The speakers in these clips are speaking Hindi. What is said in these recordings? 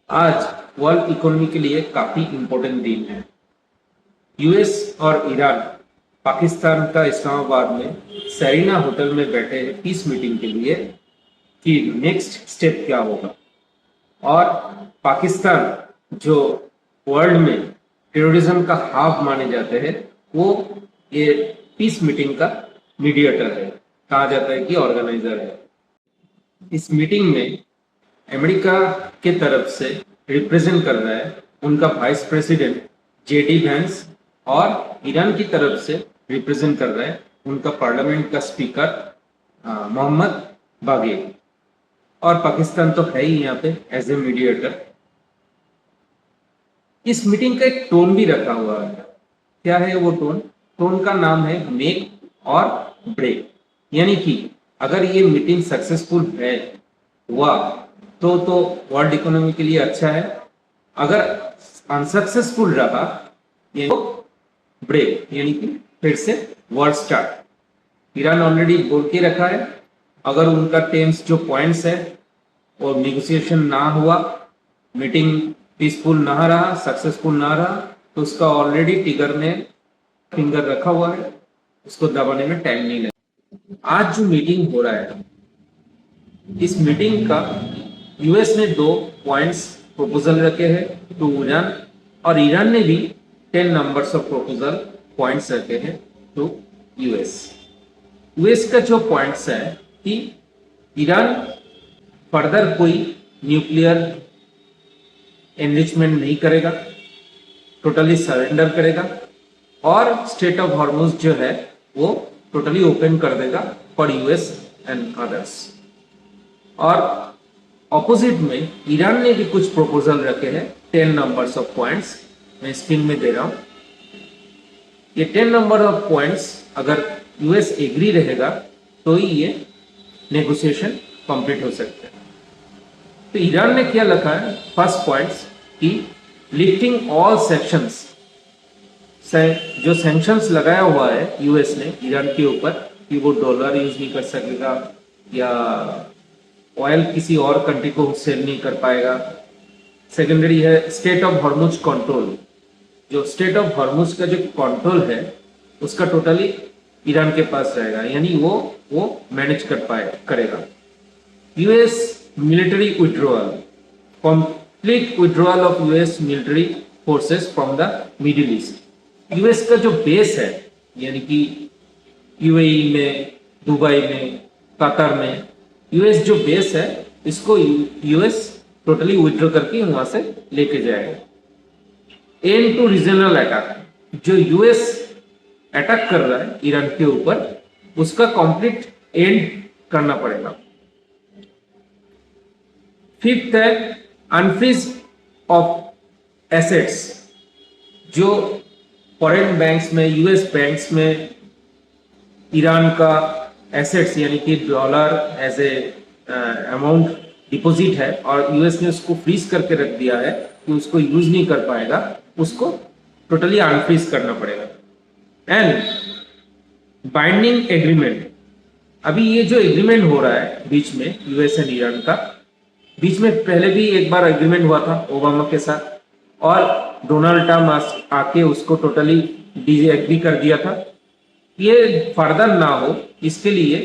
आज वर्ल्ड इकोनॉमी के लिए काफी इंपॉर्टेंट दिन है। यूएस और ईरान पाकिस्तान का इस्लामाबाद में सेरिना होटल में बैठे हैं पीस मीटिंग के लिए कि नेक्स्ट स्टेप क्या होगा। और पाकिस्तान जो वर्ल्ड में टेररिज्म का हाफ माने जाते हैं, वो ये पीस मीटिंग का मीडिएटर है, कहा जाता है कि ऑर्गेनाइजर है। इस मीटिंग में अमेरिका के तरफ से रिप्रेजेंट कर रहा है उनका वाइस प्रेसिडेंट जेडी वैंस, और ईरान की तरफ से रिप्रेजेंट कर रहा है उनका पार्लियामेंट का स्पीकर मोहम्मद बागेर। और पाकिस्तान तो है ही यहाँ पे एज ए मीडिएटर। इस मीटिंग का एक टोन भी रखा हुआ है। क्या है वो टोन? टोन का नाम है मेक और ब्रेक। यानी कि अगर ये मीटिंग सक्सेसफुल है हुआ तो वर्ल्ड इकोनॉमी के लिए अच्छा है। अगर अनसक्सेसफुल रहा ये तो ब्रेक, यानी कि फिर से वर्ल्ड स्टार्ट। ईरान ऑलरेडी बोल के रखा है, अगर उनका टेंस जो पॉइंट्स है और नेगोशिएशन ना हुआ, मीटिंग पीसफुल ना रहा, सक्सेसफुल ना रहा, तो उसका ऑलरेडी टिगर ने फिंगर रखा हुआ है, उसको दबाने में टाइम नहीं लगेगा। आज जो मीटिंग हो रहा है, इस मीटिंग का यूएस ने 2 पॉइंट्स प्रपोजल रखे हैं टू ईरान, और ईरान ने भी 10 नंबर्स ऑफ प्रपोजल पॉइंट्स रखे हैं टू यूएस। यूएस का जो पॉइंट्स है कि ईरान फर्दर कोई न्यूक्लियर एनरिचमेंट नहीं करेगा, टोटली सरेंडर करेगा, और स्टेट ऑफ हॉर्मुज जो है वो टोटली ओपन कर देगा फॉर यूएस एंड अदर्स। और ऑपोजिट में ईरान ने भी कुछ प्रपोजल रखे हैं 10 नंबर्स ऑफ पॉइंट्स। मैं स्क्रीन में दे रहा हूं। ये 10 नंबर ऑफ पॉइंट्स अगर यूएस एग्री रहेगा तो ही ये नेगोशिएशन कंप्लीट हो सकता है। तो ईरान ने क्या लिखा है? फर्स्ट पॉइंट्स कि लिफ्टिंग ऑल सेक्शंस, जो सैंक्शंस लगाया हुआ है यूएस ने ईरान के ऊपर कि वो डॉलर यूज नहीं कर सकेगा या ऑयल किसी और कंट्री को सेल नहीं कर पाएगा। सेकेंडरी है स्टेट ऑफ हॉर्मुज कंट्रोल। जो स्टेट ऑफ हॉर्मुज का जो कंट्रोल है उसका टोटली ईरान के पास रहेगा, यानी वो मैनेज करेगा। US military withdrawal, complete withdrawal of US military forces from the middle east. US का जो बेस है, यानी कि यूएई में, दुबई में, कतर में, यूएस जो बेस है इसको यूएस टोटली विड्रॉ करके वहां से लेके जाएगा। एंड टू रीजनल अटैक, जो यूएस अटैक कर रहा है ईरान के ऊपर, उसका कंप्लीट एंड करना पड़ेगा। फिफ्थ है अनफ्रीज ऑफ एसेट्स। जो फॉरेन बैंक्स में, यूएस बैंक्स में ईरान का एसेट्स यानी कि dollar as a amount deposit है और यूएस ने उसको फ्रीज करके रख दिया है कि उसको यूज नहीं कर पाएगा, उसको टोटली अनफ्रीज करना पड़ेगा। एंड बाइंडिंग एग्रीमेंट, अभी ये जो एग्रीमेंट हो रहा है बीच में यूएस एंड ईरान का, बीच में पहले भी एक बार एग्रीमेंट हुआ था ओबामा के साथ, और डोनाल्ड ट्रम्प आके उसको टोटली डिसएग्री कर दिया था। ये फर्दर ना हो इसके लिए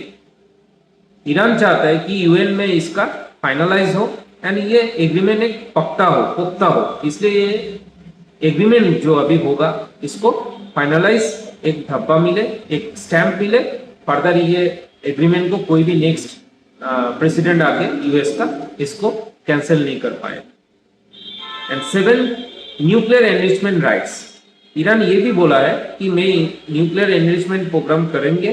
ईरान चाहता है कि यूएन में इसका फाइनलाइज हो एंड ये एग्रीमेंट एक पुख्ता हो। इसलिए ये एग्रीमेंट जो अभी होगा इसको फाइनलाइज, एक धब्बा मिले, एक स्टैंप मिले, फर्दर ये एग्रीमेंट को कोई भी नेक्स्ट प्रेसिडेंट आके यूएस का इसको कैंसिल नहीं कर पाए। And 7 nuclear enrichment rights. Iran ये भी बोला है कि मैं न्यूक्लियर एनरिचमेंट प्रोग्राम करेंगे,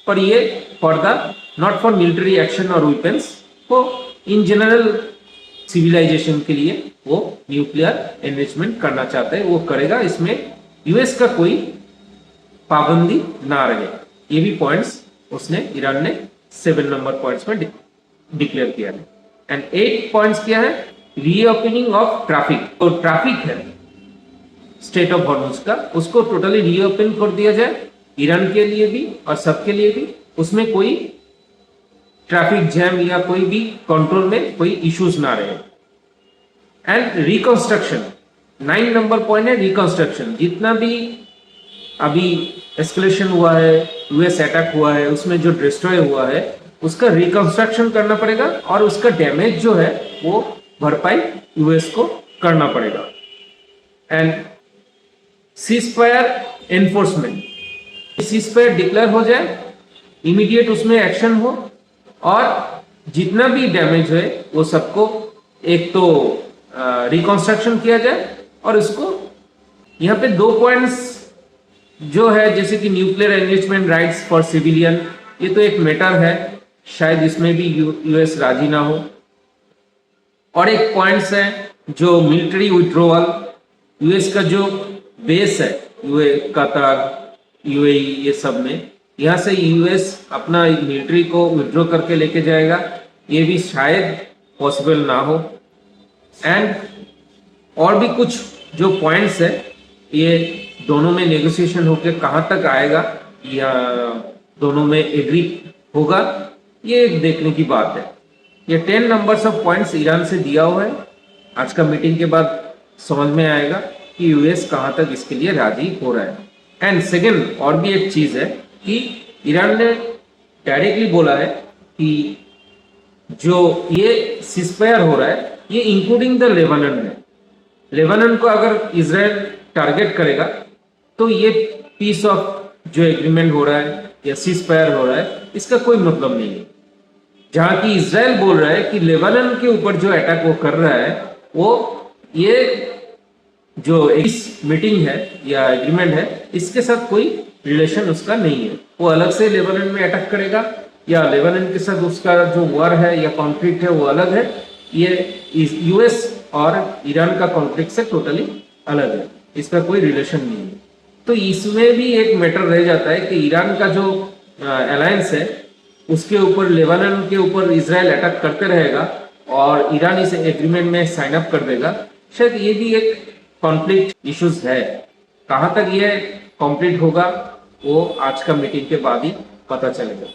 पर ये for the not for military action और वेपन्स, को इन जनरल सिविलाइजेशन के लिए वो न्यूक्लियर एनरिचमेंट करना चाहता है, वो करेगा। इसमें यूएस का कोई पाबंदी ना रहे। ये भी पॉइंट्स उसने ईरान ने 7 नंबर पॉइंट्स में डिक्लेयर किया है। एंड 8 पॉइंट्स क्या है? Reopening of traffic. तो ट्रैफिक है स्टेट ऑफ हॉर्मुज का, उसको टोटली रीओपन कर दिया जाए ईरान के लिए भी और सबके लिए भी। उसमें कोई ट्रैफिक जैम या कोई भी कंट्रोल में कोई इश्यूज ना रहे। एंड रिकंस्ट्रक्शन, 9 नंबर पॉइंट है रिकंस्ट्रक्शन। जितना भी अभी एस्केलेशन हुआ है, यूएस अटैक हुआ है, उसमें जो डिस्ट्रॉय हुआ है उसका रिकंस्ट्रक्शन करना पड़ेगा और उसका डैमेज जो है वो भरपाई यूएस को करना पड़ेगा। And ceasefire enforcement, ceasefire declare हो जाए, इमीडिएट उसमें एक्शन हो और जितना भी डैमेज है वो सबको एक तो रिकंस्ट्रक्शन किया जाए और इसको यहाँ पे 2 पॉइंट्स जो है जैसे कि nuclear engagement rights for civilian, ये तो एक मैटर है, शायद इसमें भी यूएस राजी ना हो। और एक पॉइंट्स है जो मिलिट्री विड्रोवल, यूएस का जो बेस है कतर, यूएई, ये सब में, यहाँ से यूएस अपना मिलिट्री को विड्रॉ करके लेके जाएगा, ये भी शायद पॉसिबल ना हो। एंड और भी कुछ जो पॉइंट्स है ये दोनों में नेगोशिएशन होकर कहाँ तक आएगा या दोनों में एग्री होगा, ये देखने की बात है। ये 10 नंबर्स ऑफ पॉइंट्स ईरान से दिया हुआ है। आज का मीटिंग के बाद समझ में आएगा कि यूएस कहाँ तक इसके लिए राजी हो रहा है। एंड सेकेंड और भी एक चीज है कि ईरान ने डायरेक्टली बोला है कि जो ये सीजफायर हो रहा है ये इंक्लूडिंग द लेबनान है। लेबनान को अगर इजराइल टारगेट करेगा तो ये पीस ऑफ जो एग्रीमेंट हो रहा है या सीजफायर हो रहा है इसका कोई मतलब नहीं है। जहां की इजराइल बोल रहा है कि लेबनान के ऊपर जो अटैक वो कर रहा है वो ये जो इस मीटिंग है या एग्रीमेंट है इसके साथ कोई रिलेशन उसका नहीं है। वो अलग से लेबनान में अटैक करेगा या लेबनान के साथ उसका जो वॉर है या कॉन्फ्लिक्ट है वो अलग है। ये यूएस और ईरान का कॉन्फ्लिक्ट से टोटली अलग है, इसका कोई रिलेशन नहीं है। तो इसमें भी एक मैटर रह जाता है कि ईरान का जो अलायंस है उसके ऊपर लेबनान के ऊपर इजराइल अटैक करते रहेगा और ईरान इस एग्रीमेंट में साइन अप कर देगा। शायद ये भी एक कॉन्फ्लिक्ट इश्यूज है। कहाँ तक ये कॉम्प्लीट होगा वो आज का मीटिंग के बाद ही पता चलेगा।